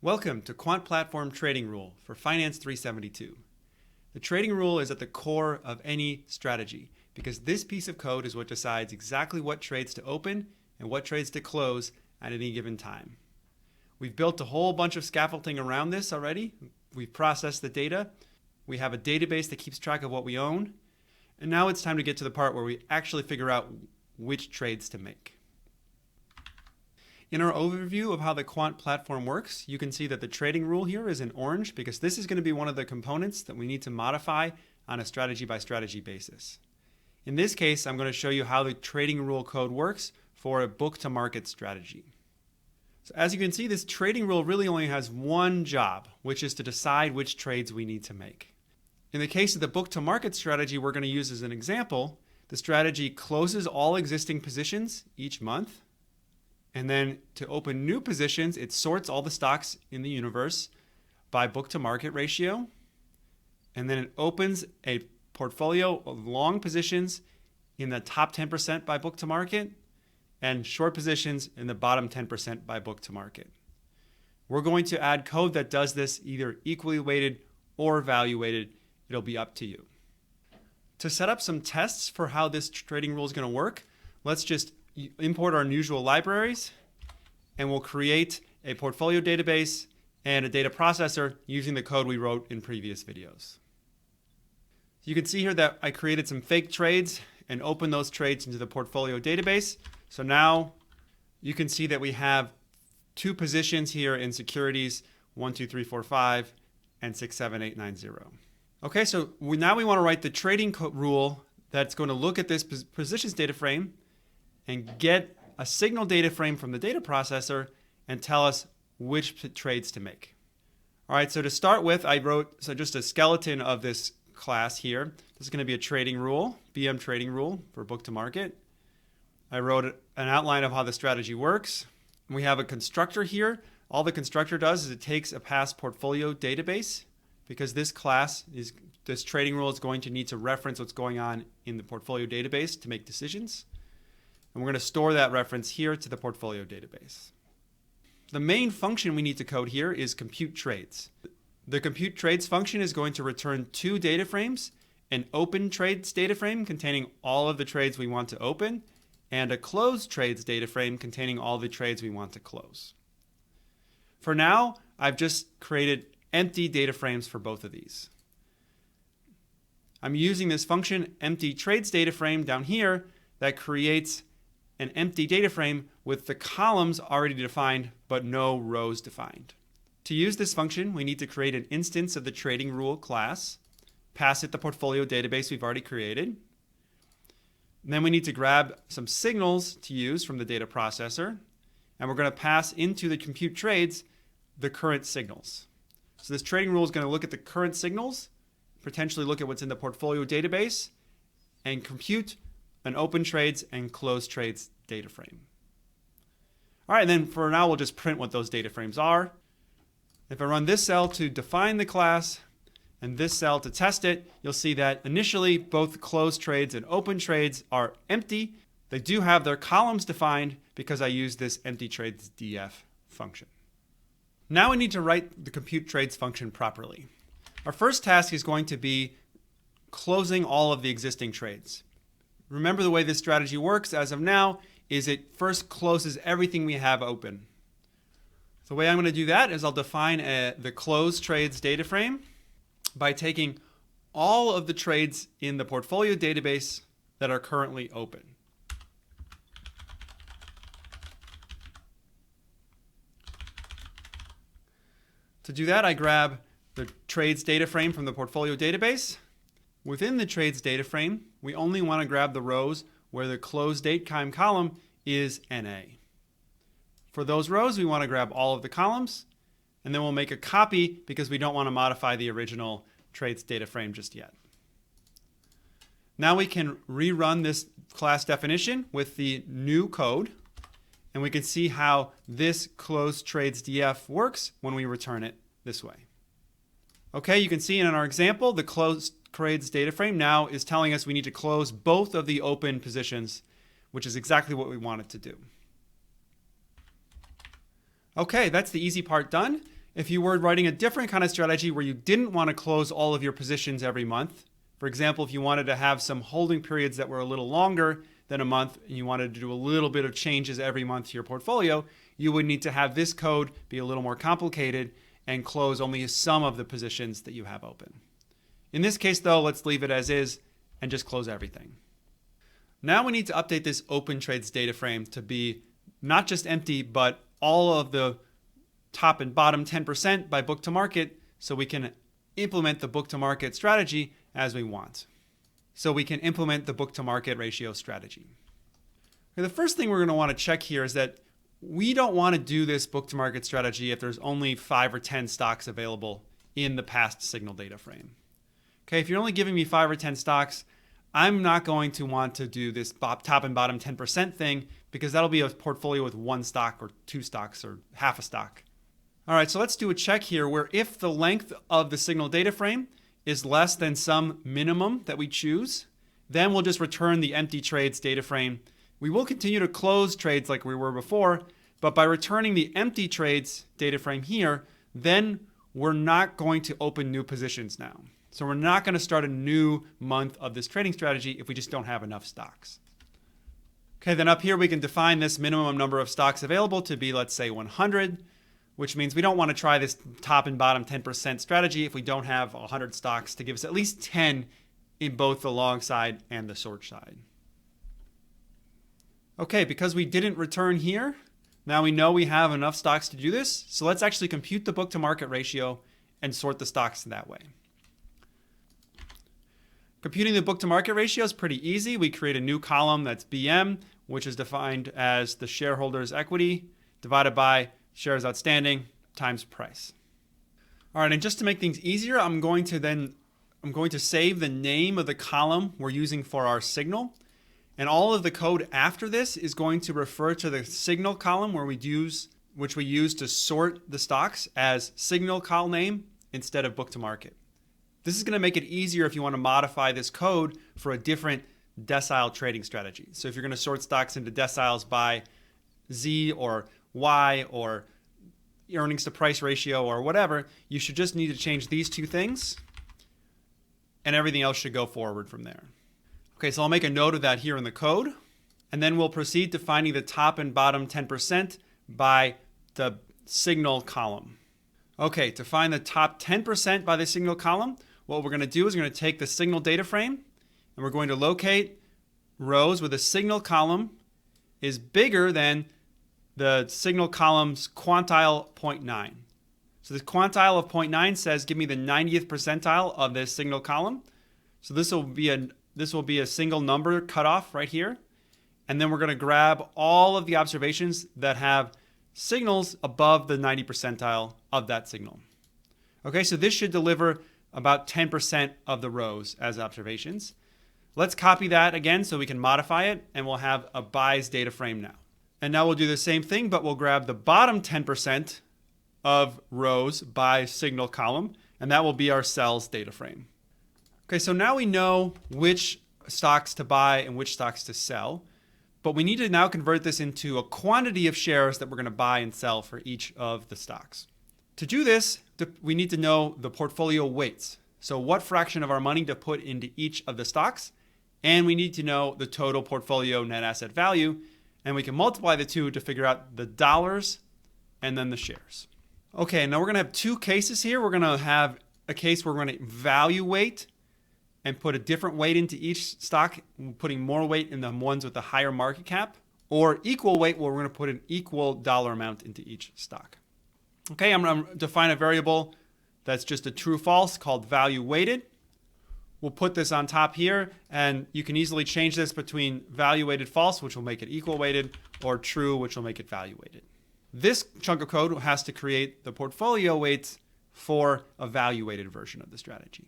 Welcome to Quant Platform Trading Rule for Finance 372. The trading rule is at the core of any strategy because this piece of code is what decides exactly what trades to open and what trades to close at any given time. We've built a whole bunch of scaffolding around this already. We've processed the data. We have a database that keeps track of what we own. And now it's time to get to the part where we actually figure out which trades to make. In our overview of how the Quant platform works, you can see that the trading rule here is in orange because this is going to be one of the components that we need to modify on a strategy by strategy basis. In this case, I'm going to show you how the trading rule code works for a book to market strategy. So as you can see, this trading rule really only has one job, which is to decide which trades we need to make. In the case of the book to market strategy we're going to use as an example, the strategy closes all existing positions each month. And then to open new positions, it sorts all the stocks in the universe by book to market ratio. And then it opens a portfolio of long positions in the top 10% by book to market and short positions in the bottom 10% by book to market. We're going to add code that does this either equally weighted or value weighted. It'll be up to you. To set up some tests for how this trading rule is going to work, let's just import our usual libraries, and we'll create a portfolio database and a data processor using the code we wrote in previous videos. You can see here that I created some fake trades and opened those trades into the portfolio database. So now you can see that we have two positions here in securities 1, 2, 3, 4, 5, and 6, 7, 8, 9, 0. Okay, so now we want to write the trading rule that's going to look at this positions data frame and get a signal data frame from the data processor and tell us which trades to make. All right, so to start with, I wrote just a skeleton of this class here. This is going to be a trading rule, BM trading rule for book to market. I wrote an outline of how the strategy works. We have a constructor here. All the constructor does is it takes a past portfolio database because this trading rule is going to need to reference what's going on in the portfolio database to make decisions. And we're going to store that reference here to the portfolio database. The main function we need to code here is compute trades. The compute trades function is going to return two data frames, an open trades data frame containing all of the trades we want to open, and a closed trades data frame containing all the trades we want to close. For now, I've just created empty data frames for both of these. I'm using this function empty trades data frame down here that creates an empty data frame with the columns already defined but no rows defined. To use this function, we need to create an instance of the trading rule class, pass it the portfolio database we've already created. And then we need to grab some signals to use from the data processor, and we're going to pass into the compute trades the current signals. So this trading rule is going to look at the current signals, potentially look at what's in the portfolio database, and compute an open trades and closed trades data frame. All right, and then for now, we'll just print what those data frames are. If I run this cell to define the class and this cell to test it, you'll see that initially both closed trades and open trades are empty. They do have their columns defined because I used this empty trades df function. Now we need to write the compute trades function properly. Our first task is going to be closing all of the existing trades. Remember the way this strategy works as of now is it first closes everything we have open. The way I'm going to do that is I'll define the closed trades data frame by taking all of the trades in the portfolio database that are currently open. To do that, I grab the trades data frame from the portfolio database. Within the trades data frame, we only want to grab the rows where the closed date time column is NA. For those rows, we want to grab all of the columns, and then we'll make a copy because we don't want to modify the original trades data frame just yet. Now we can rerun this class definition with the new code, and we can see how this closed trades df works when we return it this way. Okay, you can see in our example, the closed trades data frame now is telling us we need to close both of the open positions, which is exactly what we want it to do. Okay, that's the easy part done. If you were writing a different kind of strategy where you didn't want to close all of your positions every month, for example, if you wanted to have some holding periods that were a little longer than a month and you wanted to do a little bit of changes every month to your portfolio, you would need to have this code be a little more complicated and close only some of the positions that you have open. In this case, though, let's leave it as is and just close everything. Now we need to update this open trades data frame to be not just empty, but all of the top and bottom 10% by book to market, so we can implement the book to market strategy as we want. So we can implement the book to market ratio strategy. Okay, the first thing we're going to want to check here is that we don't want to do this book to market strategy if there's only 5 or 10 stocks available in the past signal data frame. Okay, if you're only giving me 5 or 10 stocks, I'm not going to want to do this top and bottom 10% thing, because that'll be a portfolio with 1 stock or 2 stocks or half a stock. All right, so let's do a check here where if the length of the signal data frame is less than some minimum that we choose, then we'll just return the empty trades data frame. We will continue to close trades like we were before, but by returning the empty trades data frame here, then we're not going to open new positions now. So we're not going to start a new month of this trading strategy if we just don't have enough stocks. Okay, then up here we can define this minimum number of stocks available to be, let's say, 100, which means we don't want to try this top and bottom 10% strategy if we don't have 100 stocks to give us at least 10 in both the long side and the short side. Okay, because we didn't return here, now we know we have enough stocks to do this. So let's actually compute the book to market ratio and sort the stocks that way. Computing the book to market ratio is pretty easy. We create a new column that's BM, which is defined as the shareholders' equity divided by shares outstanding times price. All right, and just to make things easier, I'm going to save the name of the column we're using for our signal. And all of the code after this is going to refer to the signal column which we use to sort the stocks as signal call name instead of book to market. This is going to make it easier if you want to modify this code for a different decile trading strategy. So if you're going to sort stocks into deciles by Z or Y or earnings to price ratio or whatever, you should just need to change these 2 things and everything else should go forward from there. Okay, so I'll make a note of that here in the code, and then we'll proceed to finding the top and bottom 10% by the signal column. Okay, to find the top 10% by the signal column, what we're going to do is we're going to take the signal data frame and we're going to locate rows where the signal column is bigger than the signal column's quantile 0.9. So this quantile of 0.9 says give me the 90th percentile of this signal column. So this will be a single number cutoff right here. And then we're going to grab all of the observations that have signals above the 90 percentile of that signal. Okay, so this should deliver about 10% of the rows as observations. Let's copy that again so we can modify it, and we'll have a buys data frame now. And now we'll do the same thing, but we'll grab the bottom 10% of rows by signal column, and that will be our sells data frame. Okay, so now we know which stocks to buy and which stocks to sell, but we need to now convert this into a quantity of shares that we're going to buy and sell for each of the stocks. To do this, we need to know the portfolio weights. So what fraction of our money to put into each of the stocks, and we need to know the total portfolio net asset value, and we can multiply the 2 to figure out the dollars and then the shares. Okay, now we're going to have 2 cases here. We're going to have a case where we're going to value weight and put a different weight into each stock, putting more weight in the ones with the higher market cap, or equal weight where we're going to put an equal dollar amount into each stock. Okay, I'm going to define a variable that's just a true-false called value weighted. We'll put this on top here, and you can easily change this between value weighted false, which will make it equal weighted, or true, which will make it value weighted. This chunk of code has to create the portfolio weights for a value weighted version of the strategy.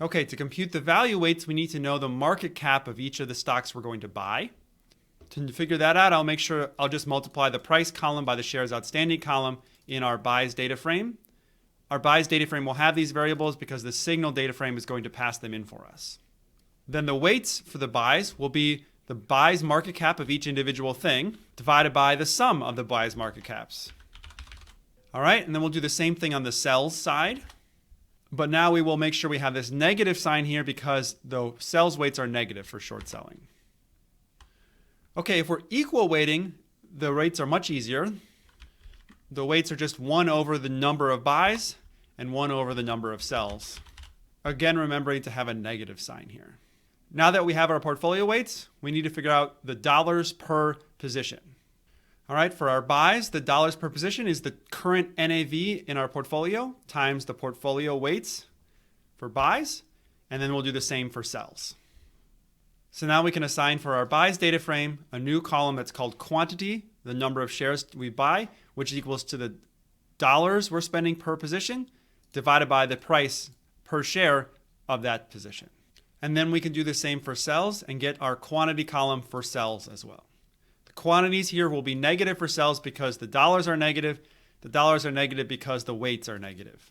Okay, to compute the value weights, we need to know the market cap of each of the stocks we're going to buy. To figure that out, I'll just multiply the price column by the shares outstanding column in our buys data frame. Our buys data frame will have these variables because the signal data frame is going to pass them in for us. Then the weights for the buys will be the buys market cap of each individual thing divided by the sum of the buys market caps. All right, and then we'll do the same thing on the sells side. But now we will make sure we have this negative sign here because the sells weights are negative for short selling. Okay, if we're equal weighting, the rates are much easier. The weights are just 1 over the number of buys and 1 over the number of sells. Again, remembering to have a negative sign here. Now that we have our portfolio weights, we need to figure out the dollars per position. All right, for our buys, the dollars per position is the current NAV in our portfolio times the portfolio weights for buys, and then we'll do the same for sells. So now we can assign for our buys data frame a new column that's called quantity, the number of shares we buy, which equals to the dollars we're spending per position divided by the price per share of that position. And then we can do the same for sells and get our quantity column for sells as well. The quantities here will be negative for sells because the dollars are negative. The dollars are negative because the weights are negative.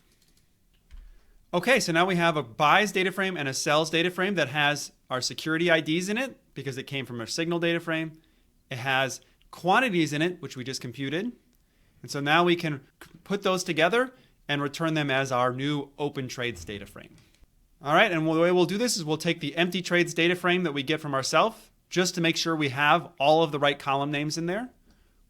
Okay, so now we have a buys data frame and a sells data frame that has our security IDs in it because it came from our signal data frame. It has quantities in it, which we just computed. And so now we can put those together and return them as our new open trades data frame. All right, and the way we'll do this is we'll take the empty trades data frame that we get from ourselves just to make sure we have all of the right column names in there.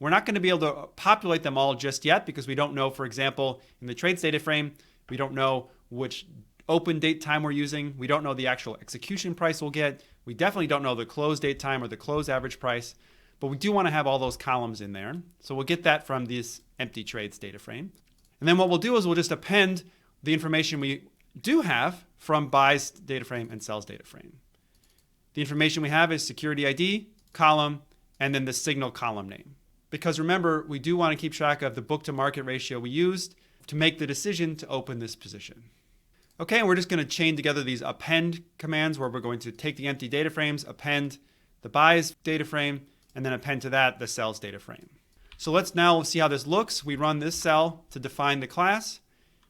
We're not going to be able to populate them all just yet because we don't know, for example, in the trades data frame, we don't know which open date time we're using. We don't know the actual execution price we'll get. We definitely don't know the close date time or the close average price, but we do want to have all those columns in there. So we'll get that from this empty trades data frame. And then what we'll do is we'll just append the information we do have from buys data frame and sells data frame. The information we have is security ID, column, and then the signal column name. Because remember, we do want to keep track of the book to market ratio we used to make the decision to open this position. Okay, and we're just going to chain together these append commands where we're going to take the empty data frames, append the buys data frame, and then append to that the sells data frame. So let's now see how this looks. We run this cell to define the class,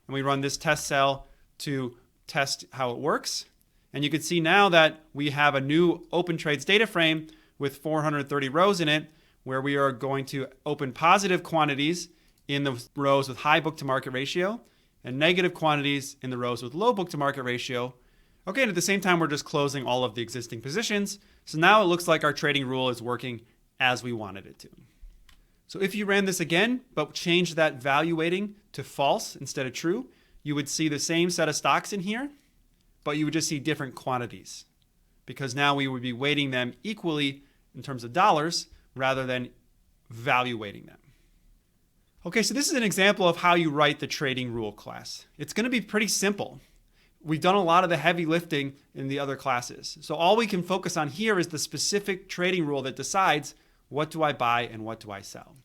and we run this test cell to test how it works. And you can see now that we have a new open trades data frame with 430 rows in it, where we are going to open positive quantities in the rows with high book to market ratio and negative quantities in the rows with low book to market ratio. Okay, and at the same time, we're just closing all of the existing positions. So now it looks like our trading rule is working as we wanted it to. So if you ran this again, but changed that value weighting to false instead of true, you would see the same set of stocks in here, but you would just see different quantities because now we would be weighting them equally in terms of dollars rather than value weighting them. Okay, so this is an example of how you write the trading rule class. It's going to be pretty simple. We've done a lot of the heavy lifting in the other classes. So all we can focus on here is the specific trading rule that decides what do I buy and what do I sell.